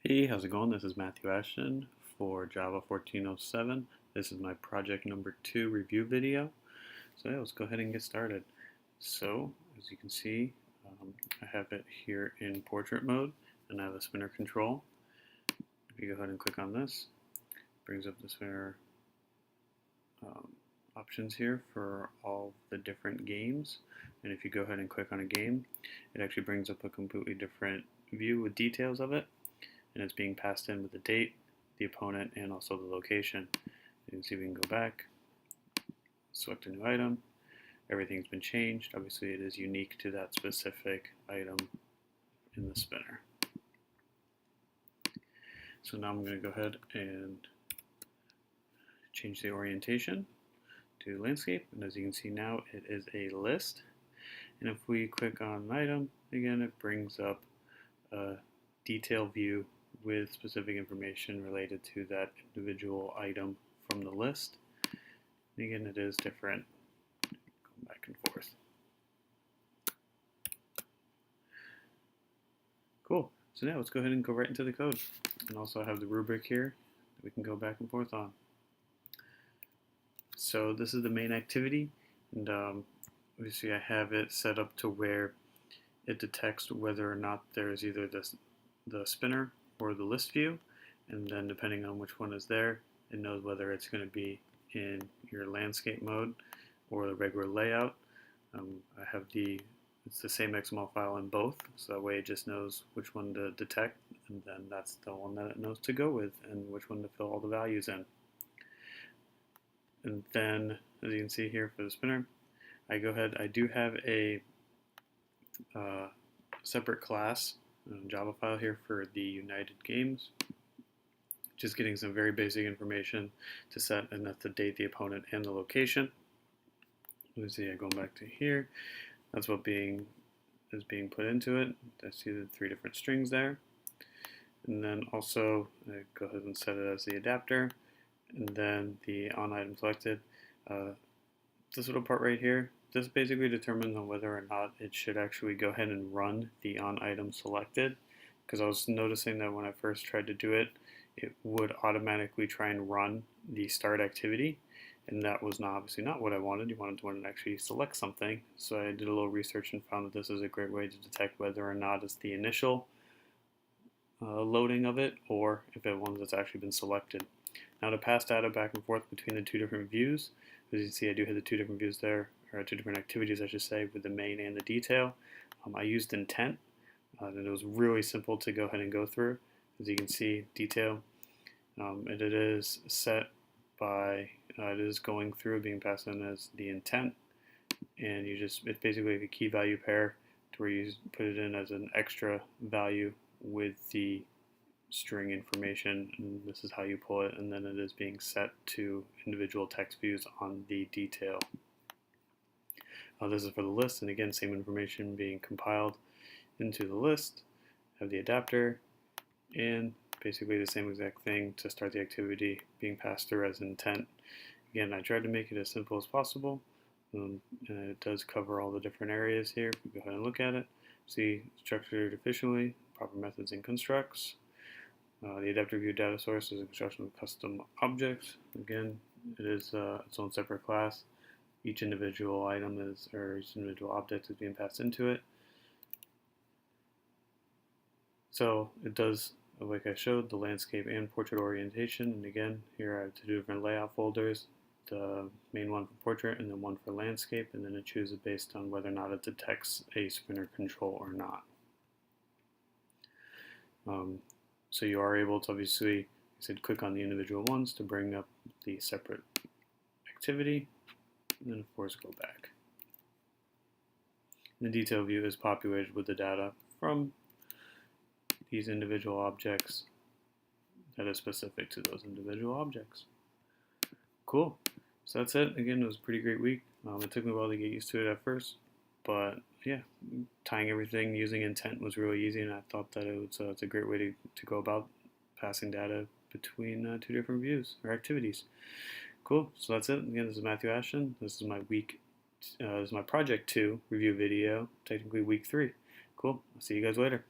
Hey, how's it going? This is Matthew Ashton for Java 1407. This is my project number 2 review video. So yeah, let's go ahead and get started. So, as you can see, I have it here in portrait mode, and I have a spinner control. If you go ahead and click on this, it brings up the spinner options here for all the different games. And if you go ahead and click on a game, it actually brings up a completely different view with details of it. And it's being passed in with the date, the opponent, and also the location. You can see we can go back, select a new item. Everything's been changed. Obviously, it is unique to that specific item in the spinner. So now I'm going to go ahead and change the orientation to landscape. And as you can see now, it is a list. And if we click on an item, again, it brings up a detailed view with specific information related to that individual item from the list. And again, it is different, going back and forth. Cool. So now let's go ahead and go right into the code. And also I have the rubric here that we can go back and forth on. So this is the main activity, and obviously I have it set up to where it detects whether or not there's either the spinner or the list view, and then depending on which one is there, it knows whether it's going to be in your landscape mode or the regular layout. I have it's the same XML file in both, so that way it just knows which one to detect, and then that's the one that it knows to go with, and which one to fill all the values in. And then, as you can see here for the spinner, I do have a separate class Java file here for the United games, just getting some very basic information to set, and that's the date, the opponent, and the location. You see, going back to here, that's what is being put into it. I see the 3 different strings there, and then also I go ahead and set it as the adapter, and then the on item selected. This little part right here, this basically determines on whether or not it should actually go ahead and run the on item selected, because I was noticing that when I first tried to do it, it would automatically try and run the start activity, and that was obviously not what I wanted. You wanted to actually select something. So I did a little research and found that this is a great way to detect whether or not it's the initial loading of it, or if it's one that's actually been selected. Now to pass data back and forth between the 2 different views, as you can see I do have the 2 different views there, or 2 different activities I should say, with the main and the detail. I used intent, and it was really simple to go ahead and go through. As you can see, detail, and it is set by, it is going through, being passed in as the intent, and it's basically a key value pair to where you put it in as an extra value with the string information, and this is how you pull it, and then it is being set to individual text views on the detail. This is for the list, and again, same information being compiled into the list. Have the adapter, and basically the same exact thing to start the activity being passed through as intent. Again, I tried to make it as simple as possible, and it does cover all the different areas here. If we go ahead and look at it, see structured efficiently, proper methods and constructs. The adapter view data source is a construction of custom objects. Again, it is its own separate class. Each individual item or each individual object is being passed into it. So it does, like I showed, the landscape and portrait orientation. And again, here I have 2 different layout folders, the main one for portrait and then one for landscape, and then it chooses based on whether or not it detects a spinner control or not. So you are able to obviously, I said, click on the individual ones to bring up the separate activity, and then of course go back. The detail view is populated with the data from these individual objects that is specific to those individual objects. Cool. So that's it. Again, it was a pretty great week. It took me a while to get used to it at first, but yeah, tying everything using intent was really easy, and I thought that it's a great way to go about passing data between 2 different views or activities. Cool. So that's it. Again, this is Matthew Ashton. This is my this is my Project 2 review video, technically week 3. Cool. I'll see you guys later.